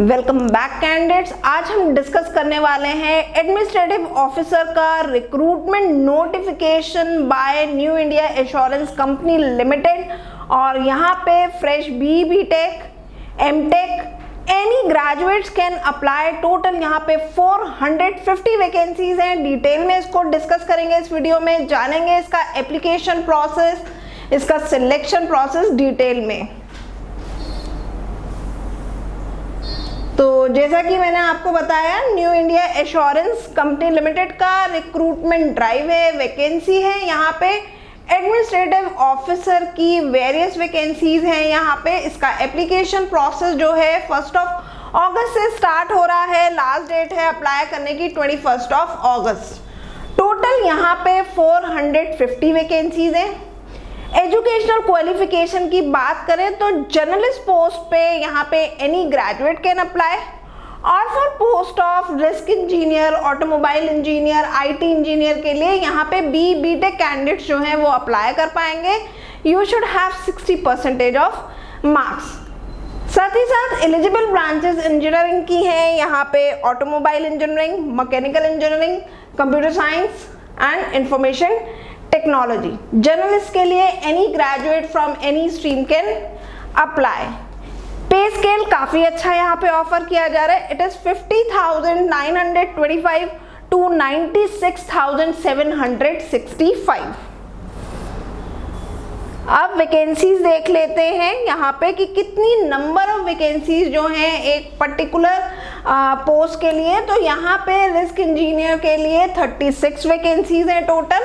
Welcome back candidates. आज हम discuss करने वाले हैं एडमिनिस्ट्रेटिव ऑफिसर का recruitment notification by New India Assurance Company Limited. और यहाँ पे fresh BTech, MTech any graduates can apply. Total यहाँ पे 450 वैकेंसीज हैं। डिटेल में इसको डिस्कस करेंगे इस वीडियो में, जानेंगे इसका एप्लीकेशन प्रोसेस, इसका सिलेक्शन प्रोसेस डिटेल में। तो जैसा कि मैंने आपको बताया, new India Assurance Company limited का रिक्रूटमेंट ड्राइव है, वैकेंसी है। यहाँ पे एडमिनिस्ट्रेटिव ऑफिसर की वेरियस वैकेंसीज हैं। यहाँ पे इसका एप्लीकेशन प्रोसेस जो है 1 अगस्त से स्टार्ट हो रहा है। लास्ट डेट है अप्लाई करने की 21 अगस्त। टोटल यहाँ पे 450 वैकेंसीज हैं। एजुकेशनल क्वालिफिकेशन की बात करें तो जर्नलिस्ट पोस्ट पे यहाँ पे एनी ग्रेजुएट कैन अप्लाई। और for post of risk engineer, automobile engineer, IT engineer के लिए यहाँ पे बीटेक कैंडिडेट्स जो हैं वो अप्लाई कर पाएंगे। You should have 60% of marks. साथ ही साथ एलिजिबल ब्रांचेस इंजीनियरिंग की हैं यहाँ पे automobile engineering, mechanical engineering, computer science and information technology. Journalist के लिए any graduate from any stream can apply. पे स्केल काफ़ी अच्छा यहाँ पे ऑफर किया जा रहा है। It is 50,925 to 96,765। अब वैकेंसीज देख लेते हैं यहाँ पे कि कितनी नंबर ऑफ वैकेंसीज जो हैं एक पर्टिकुलर पोस्ट के लिए। तो यहाँ पे रिस्क इंजीनियर के लिए 36 वैकेंसीज हैं टोटल।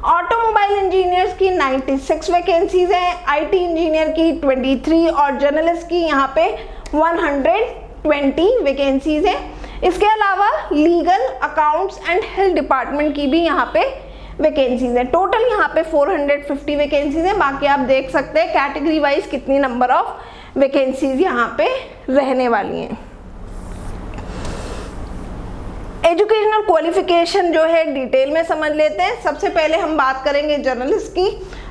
ऑटोमोबाइल इंजीनियर्स की 96 वैकेंसीज हैं, आईटी इंजीनियर की 23 और जर्नलिस्ट की यहाँ पे 120 वैकेंसीज हैं। इसके अलावा legal, accounts and health department की भी यहाँ पे वैकेंसीज हैं। टोटल यहाँ पे 450 वैकेंसीज हैं। बाकी आप देख सकते हैं कैटेगरी वाइज कितनी नंबर ऑफ वैकेंसीज यहाँ पे रहने वाली हैं। एजुकेशनल क्वालिफिकेशन जो है डिटेल में समझ लेते हैं। सबसे पहले हम बात करेंगे जर्नलिस्ट की।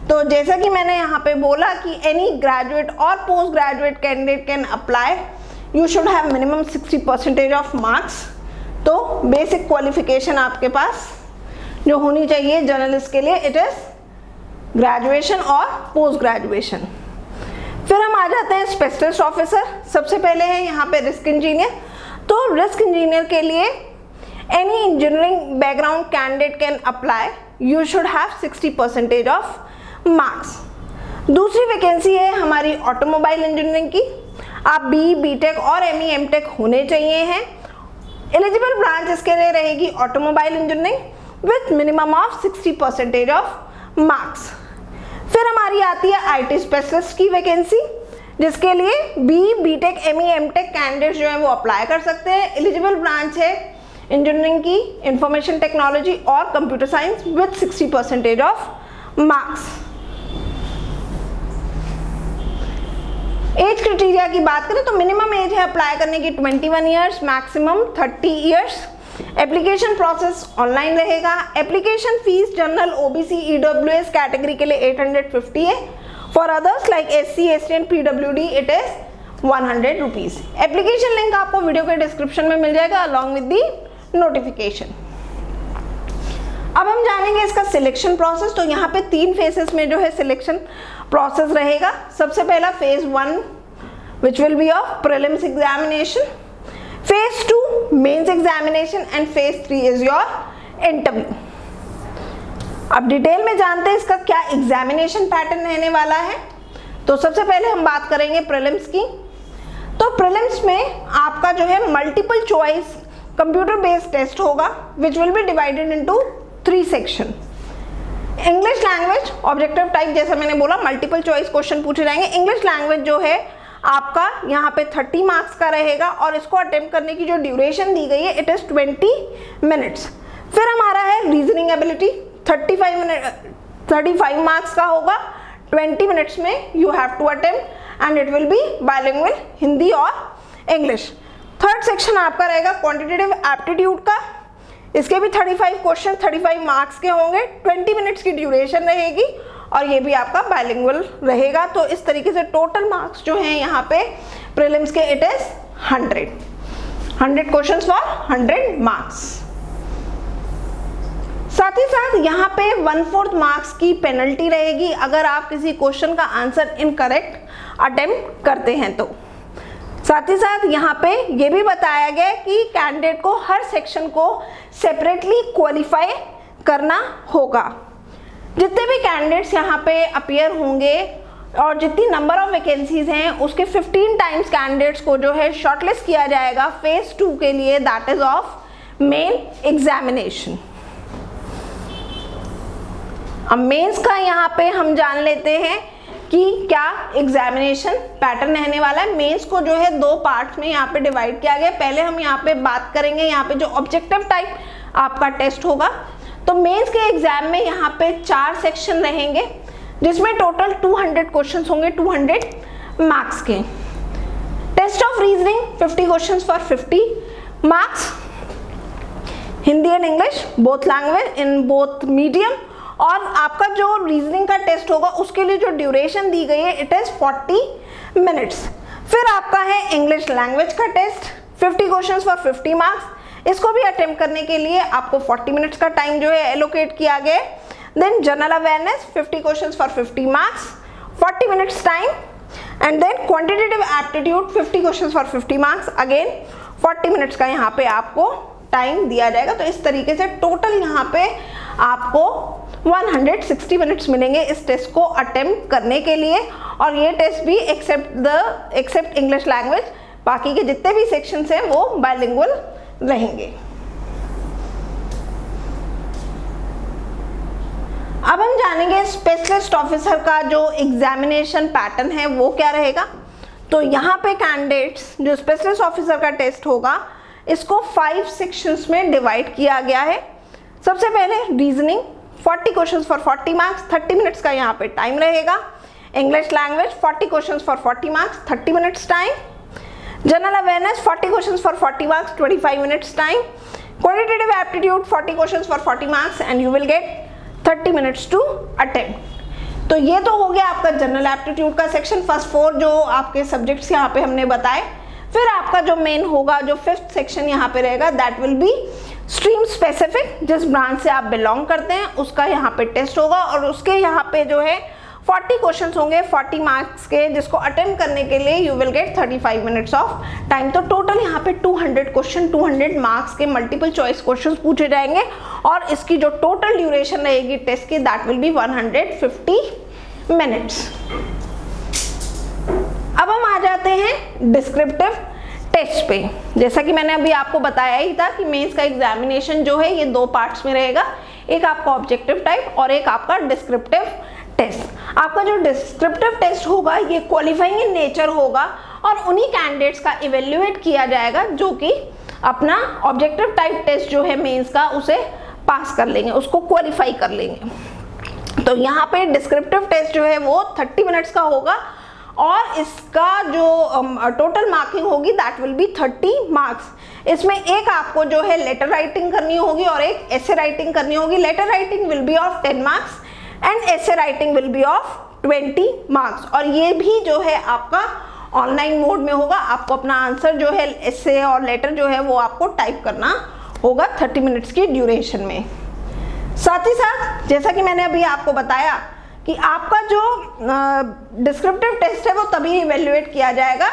तो जैसा कि मैंने यहाँ पे बोला कि एनी ग्रेजुएट और post graduate candidate can apply. You should have minimum 60% of marks. तो बेसिक क्वालिफिकेशन आपके पास जो होनी चाहिए जर्नलिस्ट के लिए, इट इज ग्रेजुएशन और पोस्ट ग्रेजुएशन। फिर हम आ जाते हैं स्पेशलिस्ट ऑफिसर। सबसे पहले है यहाँ पे रिस्क इंजीनियर। तो रिस्क इंजीनियर के लिए any engineering background candidate can apply. You should have 60% of marks. दूसरी वैकेंसी है हमारी ऑटोमोबाइल इंजीनियरिंग की। आप बीटेक और एमटेक होने चाहिए हैं। एलिजिबल ब्रांच इसके लिए रहेगी automobile engineering with minimum of 60% of marks. फिर हमारी आती है आईटी स्पेशलिस्ट की वैकेंसी, जिसके लिए बीटेक एमटेक कैंडिडेट जो है वो अप्लाई कर सकते हैं। एलिजिबल ब्रांच है इंजीनियरिंग की, इंफॉर्मेशन टेक्नोलॉजी और computer science with 60% of marks. Age criteria की बात करें तो मिनिमम एज है अप्लाई करने की 21 years, maximum 30 years. Application process online रहेगा। Application fees general, OBC, EWS category के लिए 850 है। For others like SC, ST and पीडब्ल्यूडी it is 100 rupees. Application link आपको वीडियो के डिस्क्रिप्शन में मिल जाएगा अलॉन्ग विद दी नोटिफिकेशन। अब हम जानेंगे इसका सिलेक्शन प्रोसेस। तो यहाँ पे 3 फेजेस में जो है सिलेक्शन प्रोसेस रहेगा। सबसे पहला phase 1 which will be of prelims examination, phase 2 mains examination and phase 3 is your interview. अब डिटेल में जानते हैं इसका क्या एग्जामिनेशन पैटर्न रहने वाला है। तो सबसे पहले हम बात करेंगे प्रीलिम्स की। तो प्रीलिम्स में आपका जो है multiple choice computer based test होगा which will be divided into 3 section. English language objective type, जैसा मैंने बोला मल्टीपल चॉइस क्वेश्चन पूछे जाएंगे। इंग्लिश लैंग्वेज जो है आपका यहाँ पे 30 मार्क्स का रहेगा और इसको अटेम्प्ट करने की जो ड्यूरेशन दी गई है इट इज 20 मिनट्स। फिर हमारा है रीजनिंग एबिलिटी, 35 मार्क्स का होगा। 20 मिनट्स में you have to attempt and it will be bilingual, Hindi और इंग्लिश। थर्ड सेक्शन आपका रहेगा क्वांटिटेटिव एप्टीट्यूड का। इसके भी 35 क्वेश्चन 35 मार्क्स के होंगे, 20 मिनट्स की ड्यूरेशन रहेगी और ये भी आपका बाइलिंगुअल रहेगा। तो इस तरीके से टोटल मार्क्स जो हैं यहाँ पे प्रीलिम्स के it is 100 questions for 100 marks. साथ ही साथ यहाँ पे 1/4 मार्क्स की पेनल्टी रहेगी अगर आप किसी क्वेश्चन का आंसर इनकरेक्ट अटेम्प्ट करते हैं तो। साथ ही साथ यहाँ पे ये भी बताया गया कि कैंडिडेट को हर सेक्शन को सेपरेटली क्वालिफाई करना होगा। जितने भी कैंडिडेट्स यहाँ पे अपीयर होंगे और जितनी नंबर ऑफ वैकेंसीज हैं उसके 15 टाइम्स कैंडिडेट्स को जो है शॉर्टलिस्ट किया जाएगा फेज 2 के लिए, that is of main examination. अब मेंस का यहाँ पे हम जान लेते हैं कि क्या एग्जामिनेशन पैटर्न रहने वाला है। मेंस को जो है 2 पार्ट्स में यहाँ पे डिवाइड किया गया। पहले हम यहाँ पे बात करेंगे यहाँ पे जो ऑब्जेक्टिव टाइप आपका टेस्ट होगा। तो मेंस के एग्जाम में यहाँ पे 4 सेक्शन रहेंगे जिसमें टोटल 200 क्वेश्चंस होंगे 200 मार्क्स के। Test of reasoning 50 questions for 50 marks, Hindi and English both language in both medium. और आपका जो रीजनिंग का टेस्ट होगा उसके लिए जो ड्यूरेशन दी गई है इट इज 40 मिनट्स। फिर आपका है इंग्लिश लैंग्वेज का टेस्ट 50 क्वेश्चंस फॉर 50 मार्क्स। इसको भी अटेम्प्ट करने के लिए आपको 40 मिनट्स का टाइम जो है एलोकेट किया गया है। Then general awareness 50 questions for 50 marks, 40 minutes time. And then quantitative aptitude 50 questions for 50 marks, again 40 minutes का यहाँ पे आपको टाइम दिया जाएगा। तो इस तरीके से टोटल यहाँ पे आपको 160 मिनट्स मिलेंगे इस टेस्ट को अटेम्प्ट करने के लिए। और ये टेस्ट भी एक्सेप्ट इंग्लिश लैंग्वेज, बाकी के जितने भी सेक्शंस हैं वो बाइलिंगुअल रहेंगे। अब हम जानेंगे स्पेशलिस्ट ऑफिसर का जो एग्जामिनेशन पैटर्न है वो क्या रहेगा। तो यहाँ पे कैंडिडेट्स जो स्पेशलिस्ट ऑफिसर का टेस्ट होगा इसको 5 सेक्शंस में डिवाइड किया गया है। सबसे पहले reasoning 40 questions for 40 marks, 30 minutes का यहाँ पे टाइम रहेगा। English language 40 questions for 40 marks, 30 minutes time. General awareness 40 questions for 40 marks, 25 minutes time. Quantitative aptitude 40 questions for 40 marks and you will get 30 minutes to attempt. तो ये तो हो गया आपका जनरल एप्टीट्यूड का सेक्शन, फर्स्ट 4 जो आपके सब्जेक्ट्स यहाँ पे हमने बताए। फिर आपका जो मेन होगा जो 5th सेक्शन यहाँ पे रहेगा that will be stream specific, जिस ब्रांच से आप बिलोंग करते हैं उसका यहाँ पे टेस्ट होगा। और उसके यहाँ पे जो है 40 क्वेश्चंस होंगे 40 मार्क्स के, जिसको अटेम्प्ट करने के लिए you will gate 35 minutes of time. तो टोटल यहाँ पे 200 क्वेश्चन 200 मार्क्स के मल्टीपल चॉइस क्वेश्चंस पूछे जाएंगे और इसकी जो टोटल ड्यूरेशन रहेगी टेस्ट की दैट विल बी 150 मिनट्स। अब हम आ जाते हैं डिस्क्रिप्टिव टेस्ट पे। जैसा कि मैंने अभी आपको बताया ही था कि मेंस का एग्जामिनेशन जो है ये 2 पार्ट्स में रहेगा, एक आपका ऑब्जेक्टिव टाइप और एक आपका डिस्क्रिप्टिव टेस्ट। आपका जो डिस्क्रिप्टिव टेस्ट होगा ये क्वालिफाइंग इन नेचर होगा और उन्हीं कैंडिडेट्स का इवेल्युएट किया जाएगा जो कि अपना ऑब्जेक्टिव टाइप टेस्ट जो है मेंस का उसे पास कर लेंगे, उसको क्वालिफाई कर लेंगे। तो यहाँ पे डिस्क्रिप्टिव टेस्ट जो है वो 30 मिनट्स का होगा और इसका जो टोटल मार्किंग होगी दैट विल बी 30 मार्क्स। इसमें एक आपको जो है लेटर राइटिंग करनी होगी और एक ऐसे राइटिंग करनी होगी। Letter writing will be of 10 marks and essay writing will be of 20 marks. और ये भी जो है आपका ऑनलाइन मोड में होगा। आपको अपना आंसर जो है ऐसे और लेटर जो है वो आपको टाइप करना होगा 30 मिनट्स की ड्यूरेशन में। साथ ही साथ जैसा कि मैंने अभी आपको बताया कि आपका जो डिस्क्रिप्टिव टेस्ट है वो तभी इवेल्युएट किया जाएगा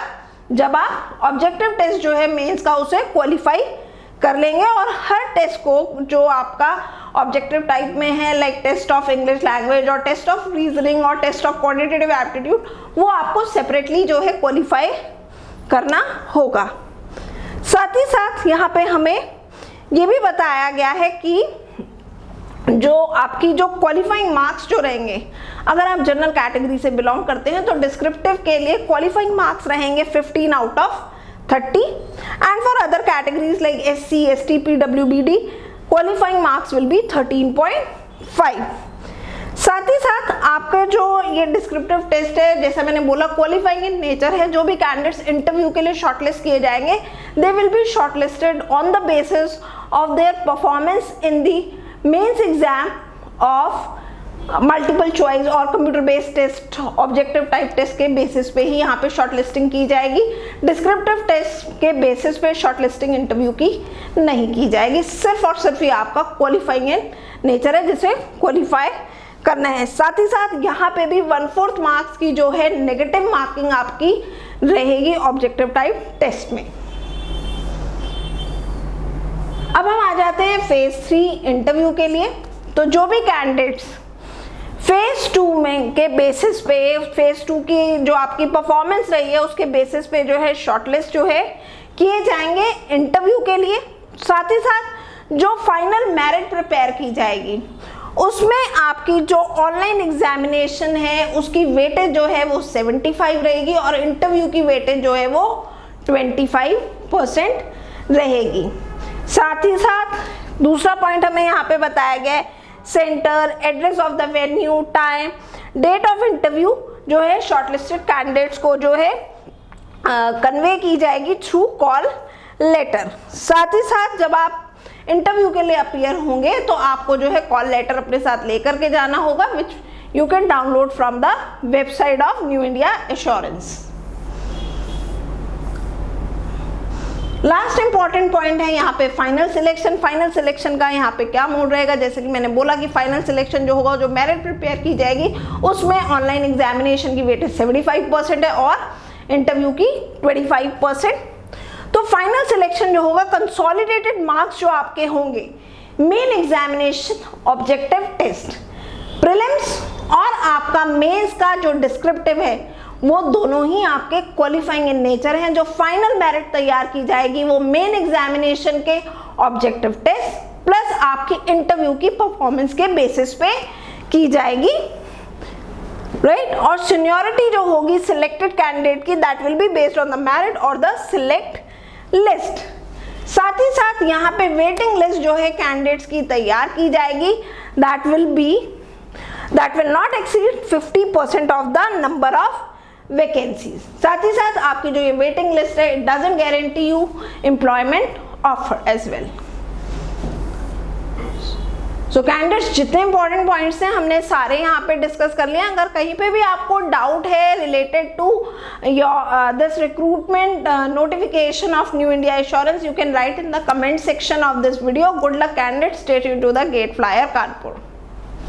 जब आप ऑब्जेक्टिव टेस्ट जो है मेंस का उसे क्वालिफाई कर लेंगे। और हर टेस्ट को जो आपका ऑब्जेक्टिव टाइप में है like test of English language और टेस्ट ऑफ रीजनिंग और टेस्ट ऑफ क्वांटिटेटिव एप्टीट्यूड वो आपको सेपरेटली जो है क्वालिफाई करना होगा। साथ ही साथ यहाँ पे हमें ये भी बताया गया है कि जो आपकी जो क्वालिफाइंग मार्क्स जो रहेंगे, अगर आप जनरल कैटेगरी से बिलोंग करते हैं तो डिस्क्रिप्टिव के लिए क्वालिफाइंग मार्क्स रहेंगे 15 out of 30 and for other categories like SC, ST, PWBD qualifying marks will be 13.5। साथ ही साथ आपका जो ये डिस्क्रिप्टिव टेस्ट है जैसा मैंने बोला क्वालिफाइंग इन नेचर है। जो भी कैंडिडेट्स इंटरव्यू के लिए शॉर्टलिस्ट किए जाएंगे they will be shortlisted on the basis of their performance in the mains exam of multiple choice और computer based test, objective type test के बेसिस पे ही यहाँ पे शॉर्ट लिस्टिंग की जाएगी। डिस्क्रिप्टिव टेस्ट के बेसिस पे शॉर्ट लिस्टिंग इंटरव्यू की नहीं की जाएगी। सिर्फ और सिर्फ ये आपका क्वालिफाइंग इन नेचर है, जिसे क्वालिफाई करना है। साथ ही साथ यहाँ पे भी 1/4 मार्क्स की जो है नेगेटिव मार्किंग आपकी रहेगी ऑब्जेक्टिव टाइप टेस्ट में। अब हम आ जाते हैं फेज 3 इंटरव्यू के लिए। तो जो भी कैंडिडेट्स फेज 2 में के बेसिस पे, फेज 2 की जो आपकी परफॉर्मेंस रही है उसके बेसिस पे जो है शॉर्टलिस्ट जो है किए जाएंगे इंटरव्यू के लिए। साथ ही साथ जो फाइनल मेरिट प्रिपेयर की जाएगी उसमें आपकी जो ऑनलाइन एग्जामिनेशन है उसकी वेटेज जो है वो 75 रहेगी और इंटरव्यू की वेटेज जो है वो 25% रहेगी। साथ ही साथ दूसरा पॉइंट हमें यहाँ पे बताया गया है, centre, address of the venue, time, date of interview जो है शॉर्टलिस्टेड कैंडिडेट्स को जो है कन्वे की जाएगी थ्रू कॉल लेटर। साथ ही साथ जब आप इंटरव्यू के लिए अपीयर होंगे तो आपको जो है कॉल लेटर अपने साथ लेकर के जाना होगा, which you can download from the website of New India assurance. Last important point है यहाँ पे फाइनल सिलेक्शन। फाइनल सिलेक्शन का यहाँ पे क्या मोड रहेगा, जैसे कि मैंने बोला कि फाइनल सिलेक्शन जो होगा, जो मेरिट प्रिपेयर की जाएगी उसमें ऑनलाइन एग्जामिनेशन की वेटेज 75% है और इंटरव्यू की 25%। तो फाइनल सिलेक्शन जो होगा, कंसोलिडेटेड मार्क्स जो आपके होंगे main examination, objective test, prelims और आपका मेंस का जो डिस्क्रिप्टिव है वो दोनों ही आपके क्वालिफाइंग इन नेचर हैं। जो फाइनल मेरिट तैयार की जाएगी वो मेन एग्जामिनेशन के ऑब्जेक्टिव टेस्ट प्लस आपकी इंटरव्यू की परफॉर्मेंस के बेसिस पे की जाएगी, राइट। और सीनियरिटी जो होगी सिलेक्टेड कैंडिडेट की, that will be based on the merit और द सिलेक्ट लिस्ट। साथ ही साथ यहाँ पे वेटिंग लिस्ट जो है कैंडिडेट्स की तैयार की जाएगी, that will not exceed 50% of the number of vacancies. साथ ही साथ आपकी जो ये वेटिंग लिस्ट है, it doesn't guarantee you employment offer as well. So candidates, जितने इंपॉर्टेंट पॉइंट्स हैं हमने सारे यहाँ पे डिस्कस कर लिए। अगर कहीं पे भी आपको डाउट है related to this recruitment notification of New India Assurance, you can write in the comment section of this video. Good luck candidates, stay tuned to the GATE Flyer Kanpur.